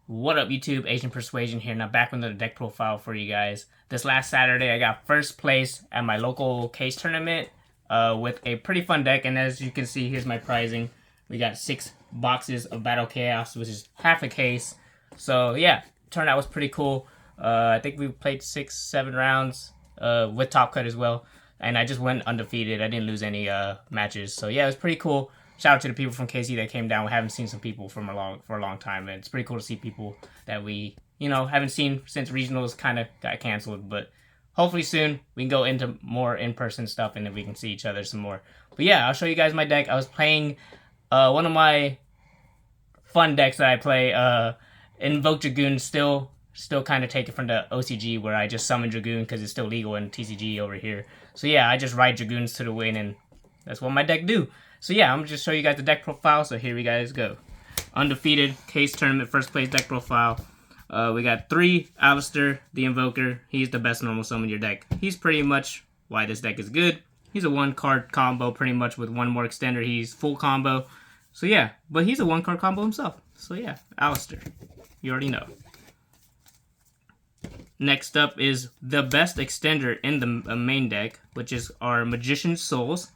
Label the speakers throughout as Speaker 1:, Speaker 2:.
Speaker 1: What up, YouTube? Asian Persuasion here. Now back with another deck profile for you guys. This last Saturday, I got first place at my local case tournament with a pretty fun deck. And as you can see, here's my prizing. We got 6 boxes of Battle Chaos, which is half a case. So yeah, turnout was pretty cool. I think we played 6-7 rounds with top cut as well. And I just went undefeated. I didn't lose any matches. So yeah, it was pretty cool. Shout out to the people from KC that came down. We haven't seen some people for a long time, and it's pretty cool to see people that we haven't seen since regionals kind of got canceled. But hopefully soon we can go into more in-person stuff, and then we can see each other some more. But yeah, I'll show you guys my deck. I was playing one of my fun decks that I play, Invoked Dragoon. Still kind of take it from the OCG where I just summon Dragoon because it's still legal in TCG over here. So yeah, I just ride Dragoons to the win, and that's what my deck do. So yeah, I'm going to just show you guys the deck profile, so here we guys go. Undefeated, case tournament, first place deck profile. We got 3, Alistair, the Invoker. He's the best normal summon in your deck. He's pretty much why this deck is good. He's a 1-card combo pretty much with 1 more extender. He's full combo. So yeah, but he's a 1-card combo himself. So yeah, Alistair. You already know. Next up is the best extender in the main deck, which is our Magician's Souls.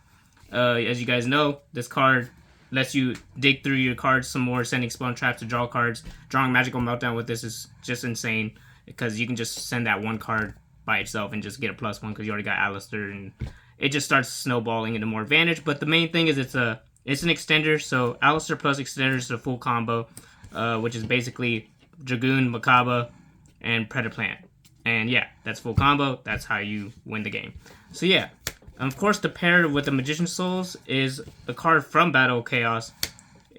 Speaker 1: As you guys know, this card lets you dig through your cards some more, sending spawn traps to draw cards. Drawing Magical Meltdown with this is just insane because you can just send that 1 card by itself and just get a +1 because you already got Alistair, and it just starts snowballing into more advantage. But the main thing is it's an extender, so Alistair plus extender is a full combo, which is basically Dragoon, Makaba, and Predator Plant. And yeah, that's full combo. That's how you win the game. So yeah. Of course, the pair with the Magician's Souls is a card from Battle Chaos,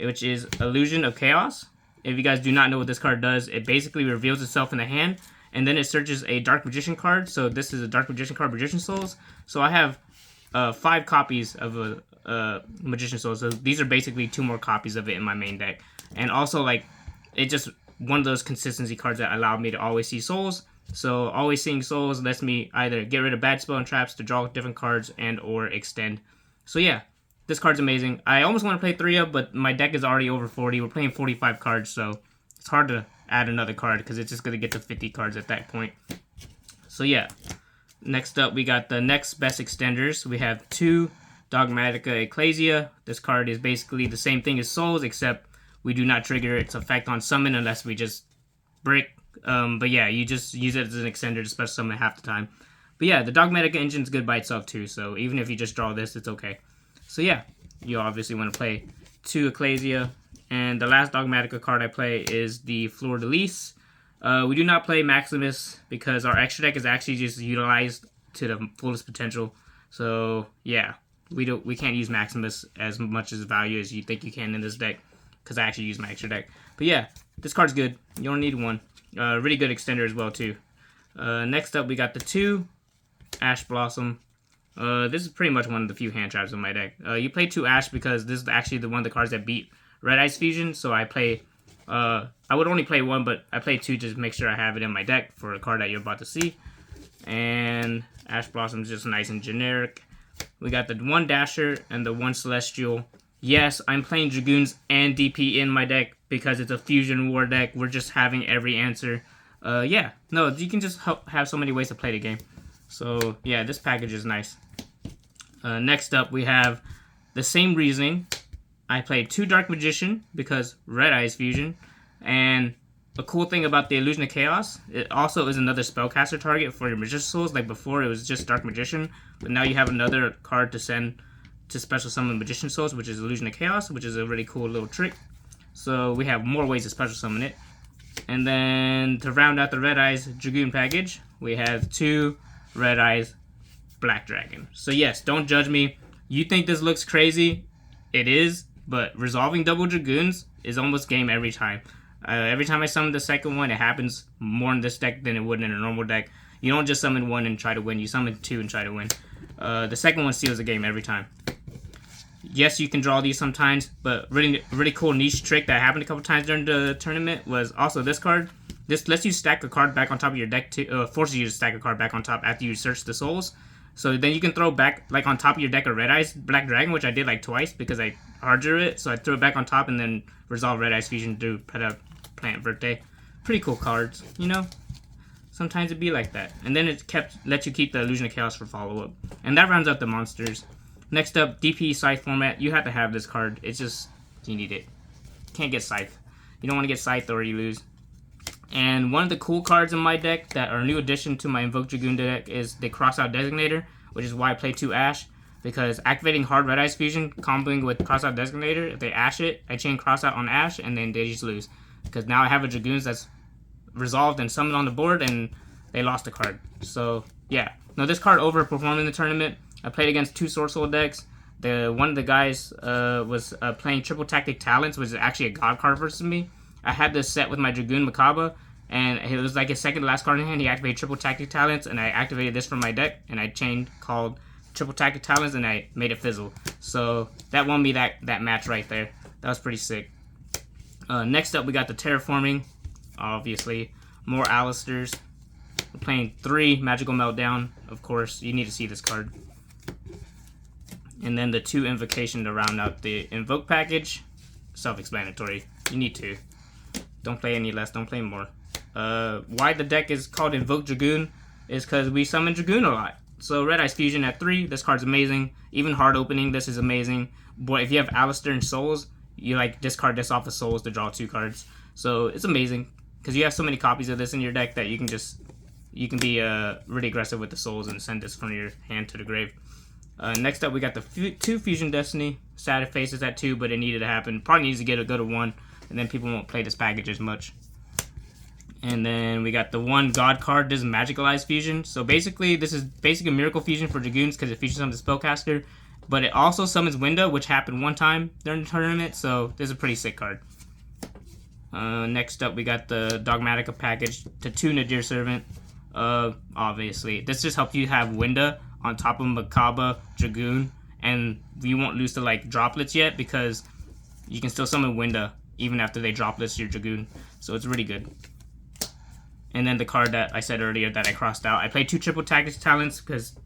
Speaker 1: which is Illusion of Chaos. If you guys do not know what this card does, it basically reveals itself in the hand, and then it searches a Dark Magician card. So this is a Dark Magician card, Magician's Souls. So I have 5 copies of a Magician's Souls. So these are basically 2 more copies of it in my main deck. And also, like, it's just one of those consistency cards that allow me to always see Souls. So always seeing Souls lets me either get rid of bad spell and traps to draw different cards and or extend. So yeah, this card's amazing. I almost want to play 3 of, but my deck is already over 40. We're playing 45 cards, so it's hard to add another card because it's just going to get to 50 cards at that point. So yeah, next up we got the next best extenders. We have 2 Dogmatica Ecclesia. This card is basically the same thing as Souls, except we do not trigger its effect on summon unless we just brick. But yeah, you just use it as an extender to special summon half the time. But yeah, the Dogmatic Engine's good by itself too, so even if you just draw this, it's okay. So yeah, you obviously want to play 2 Ecclesia. And the last Dogmatica card I play is the Fleur de Lis. We do not play Maximus because our extra deck is actually just utilized to the fullest potential. So yeah, we can't use Maximus as much as value as you think you can in this deck because I actually use my extra deck. But yeah, this card's good. You don't need one. Really good extender as well too. Next up we got the 2 Ash Blossom. This is pretty much one of the few hand traps in my deck. You play 2 Ash because this is actually the one of the cards that beat Red Ice Fusion. So I play, I would only play 1, but I play 2 just to make sure I have it in my deck for a card that you're about to see. And Ash Blossom is just nice and generic. We got the 1 Dasher and the 1 Celestial. Yes, I'm playing Dragoons and DP in my deck because it's a Fusion War deck. We're just having every answer. Yeah, no, you can just have so many ways to play the game. So, yeah, this package is nice. Next up, we have the same reasoning. I played 2 Dark Magician because Red Eyes Fusion. And the cool thing about the Illusion of Chaos, it also is another spellcaster target for your Magician's Souls. Like before, it was just Dark Magician. But now you have another card to send to special summon Magician's Souls, which is Illusion of Chaos, which is a really cool little trick. So we have more ways to special summon it. And then to round out the Red Eyes Dragoon package, we have 2 Red Eyes Black Dragon. So yes, don't judge me. You think this looks crazy? It is, but resolving double Dragoons is almost game every time. Every time I summon the second one, it happens more in this deck than it would in a normal deck. You don't just summon 1 and try to win. You summon 2 and try to win. The second one seals the game every time. Yes, you can draw these sometimes, but really cool niche trick that happened a couple times during the tournament was also this card. This lets you stack a card back on top of your deck, forces you to stack a card back on top after you search the souls. So then you can throw back, like on top of your deck, a Red Eyes Black Dragon, which I did like twice because I hard drew it. So I threw it back on top and then resolve Red Eyes Fusion through Predator Plant Verte. pretty cool cards, you know? Sometimes it'd be like that. And then it lets you keep the Illusion of Chaos for follow-up. And that rounds out the monsters. Next up, DP Scythe format. You have to have this card. It's just, you need it. Can't get Scythe. You don't want to get Scythe or you lose. And one of the cool cards in my deck that are a new addition to my Invoked Dragoon deck is the Crossout Designator, which is why I play 2 Ash. Because activating Hard Red Eyes Fusion, comboing with Crossout Designator, if they Ash it, I chain Crossout on Ash, and then they just lose. Because now I have a Dragoons that's resolved and summoned on the board, and they lost a card. So, yeah. Now, this card overperformed in the tournament. I played against 2 Sword Soul decks. One of the guys was playing Triple Tactic Talents, which is actually a God card versus me. I had this set with my Dragoon Makaba, and it was like his second to last card in hand. He activated Triple Tactic Talents, and I activated this from my deck, and I chained called Triple Tactic Talents, and I made it fizzle. So that won me that match right there. That was pretty sick. Next up, we got the Terraforming. Obviously, more Alistairs. We're playing 3 Magical Meltdown. Of course, you need to see this card. And then the 2 Invocation to round out the Invoke package. Self-explanatory. You need to. Don't play any less, don't play more. Why the deck is called Invoked Dragoon is because we summon Dragoon a lot. So Red Eyes Fusion at 3, this card's amazing. Even hard opening, this is amazing. But if you have Alistair and Souls, you like discard this off the Souls to draw 2 cards. So it's amazing. Because you have so many copies of this in your deck that you can be really aggressive with the Souls and send this from your hand to the grave. Next up, we got the 2 Fusion Destiny. Sad it faces at 2, but it needed to happen. Probably needs to go to 1, and then people won't play this package as much. And then we got the 1 God card. This is Magicalized Fusion. So basically, this is basically a Miracle Fusion for Dragoons because it features on the Spellcaster. But it also summons Winda, which happened 1 time during the tournament. So this is a pretty sick card. Next up, we got the Dogmatica package to 2 Nadir Servant. Obviously, this just helps you have Winda on top of Makaba, Dragoon, and you won't lose to like droplets yet because you can still summon Winda even after they droplets your Dragoon. So it's really good. And then the card that I said earlier that I crossed out. I played 2 Triple Tactics Talents because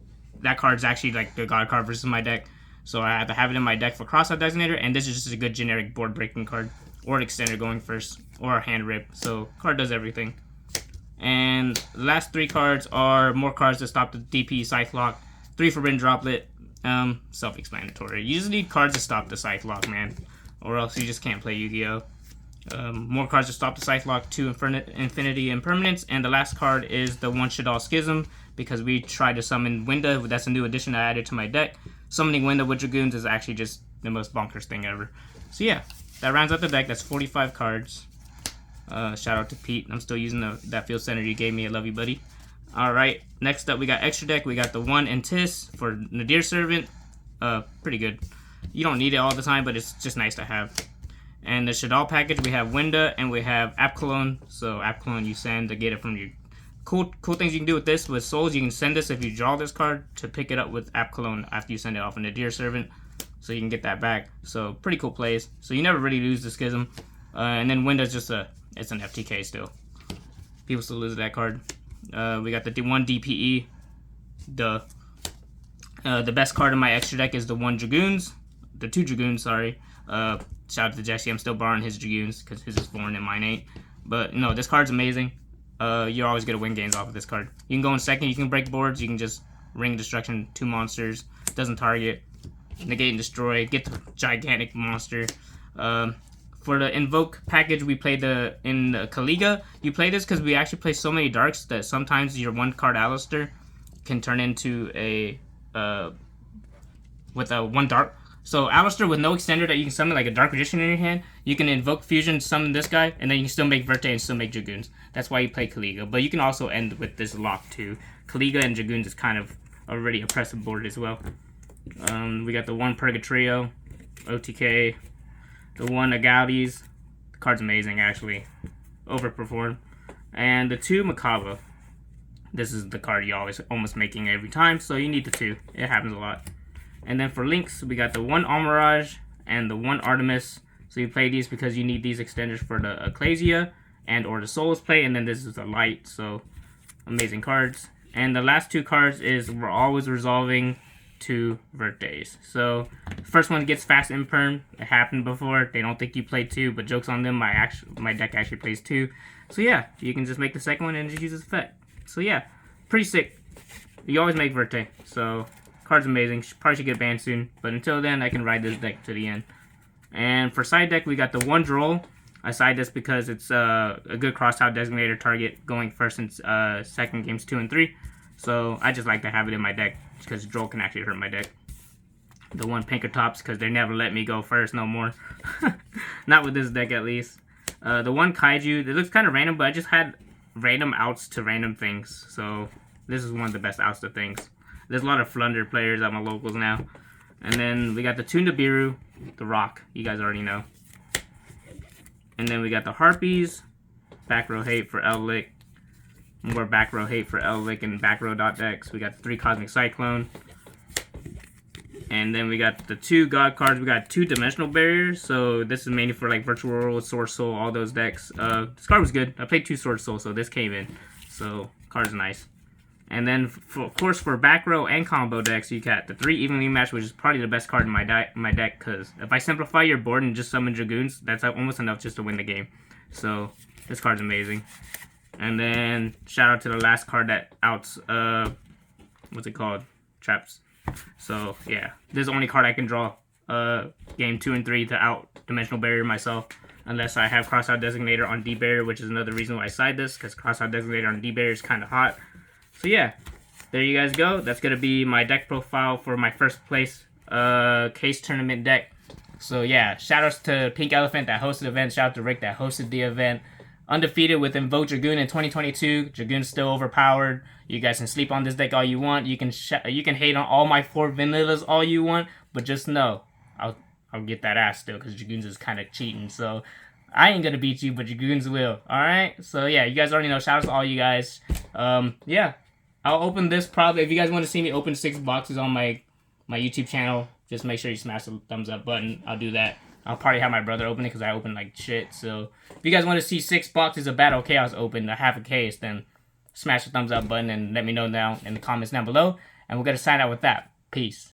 Speaker 1: that card's actually like the God card versus my deck. So I had to have it in my deck for Crossout Designator, and this is just a good generic board breaking card. Or an extender going first, or a hand rip. So card does everything. And the last 3 cards are more cards to stop the DP Scythe Lock. 3 Forbidden Droplet. Self-explanatory. You just need cards to stop the Scythe Lock, man. Or else you just can't play Yu-Gi-Oh! More cards to stop the Scythe Lock, 2 Infinity Impermanence. And the last card is the 1 Shaddoll Schism. Because we tried to summon Winda. That's a new addition I added to my deck. Summoning Winda with Dragoons is actually just the most bonkers thing ever. So yeah, that rounds out the deck. That's 45 cards. Shout out to Pete. I'm still using that Field Center you gave me. I love you, buddy. Alright, next up we got extra deck. We got the 1 Intis for Nadir Servant. Pretty good. You don't need it all the time, but it's just nice to have. And the Shaddoll package, we have Winda and we have App Clone. So App Clone you send to get it from your... Cool things you can do with this, with Souls, you can send this if you draw this card to pick it up with App Clone after you send it off in Nadir Servant. So you can get that back. So pretty cool plays. So you never really lose the Schism. And then Winda's just it's an FTK still. People still lose that card. We got the 1 DPE. The best card in my extra deck is the 1 Dragoons. The 2 Dragoons, sorry. Shout out to Jesse. I'm still borrowing his Dragoons because his is foreign and mine ain't. But no, this card's amazing. You're always going to win games off of this card. You can go in second. You can break boards. You can just Ring Destruction 2 monsters. Doesn't target. Negate and destroy. Get the gigantic monster. For the Invoke package, we played in the Kaliga. You play this because we actually play so many darks that sometimes your 1 card Alistair can turn into with a 1 dark. So Alistair with no extender that you can summon like a Dark Magician in your hand, you can Invoke Fusion, summon this guy, and then you can still make Verte and still make Dragoons. That's why you play Kaliga. But you can also end with this lock too. Kaliga and Dragoons is kind of a really oppressive board as well. We got the 1 Purgatrio, OTK, the 1 Agalies. The card's amazing actually. Overperformed. And the 2 Makaba. This is the card you almost making every time, so you need the 2. It happens a lot. And then for links, we got the 1 Almirage and the 1 Artemis. So you play these because you need these extenders for the Ecclesia and or the Souls play. And then this is a light, so amazing cards. And the last 2 cards is we're always resolving 2 birthdays. So first one gets fast imperm. It happened before. They don't think you play 2, but jokes on them. My deck actually plays 2. So yeah, you can just make the second one and just use this effect. So yeah, pretty sick. You always make Verte. So card's amazing. Probably should get banned soon. But until then, I can ride this deck to the end. And for side deck, we got the one Droll. I side this because it's a good crossout designator target going first and second games 2 and 3. So I just like to have it in my deck because Droll can actually hurt my deck. The one Pinkertops because they never let me go first no more. Not with this deck at least. The one Kaiju, it looks kind of random, but I just had random outs to random things. So this is one of the best outs to things. There's a lot of Flunder players at my locals now. And then we got the Toon Nibiru, the Rock. You guys already know. And then we got the Harpies, back row hate for Elvic, more back row hate for Elvic and back row dot decks. We got the 3 Cosmic Cyclone. And then we got the 2 God cards. We got 2 Dimensional Barriers. So this is mainly for like Virtual World, Sword Soul, all those decks. This card was good. I played 2 Sword Soul, so this came in. So card's nice. And then, of course, for back row and combo decks, you got the 3 Evenly Matched, which is probably the best card in my deck, because if I simplify your board and just summon Dragoons, that's almost enough just to win the game. So, this card's amazing. And then, shout out to the last card that outs, what's it called? Traps. So, yeah, this is the only card I can draw game 2 and 3 to out Dimensional Barrier myself, unless I have Crossout Designator on D-Barrier, which is another reason why I side this, because Crossout Designator on D-Barrier is kind of hot. So yeah, there you guys go. That's going to be my deck profile for my first place case tournament deck. So yeah, shoutouts to Pink Elephant that hosted the event. Shout out to Rick that hosted the event. Undefeated with Invoked Dragoon in 2022. Dragoon's still overpowered. You guys can sleep on this deck all you want. You can hate on all my 4 vanillas all you want, but just know I'll get that ass still because Dragoons is kind of cheating. So I ain't gonna beat you, but Dragoons will. Alright? So yeah, you guys already know. Shoutouts to all you guys. Yeah. I'll open this probably. If you guys want to see me open 6 boxes on my YouTube channel, just make sure you smash the thumbs up button. I'll do that. I'll probably have my brother open it because I open like shit. So if you guys want to see 6 boxes of Battle Chaos open, a half a case, then smash the thumbs up button and let me know down in the comments down below. And we're going to sign out with that. Peace.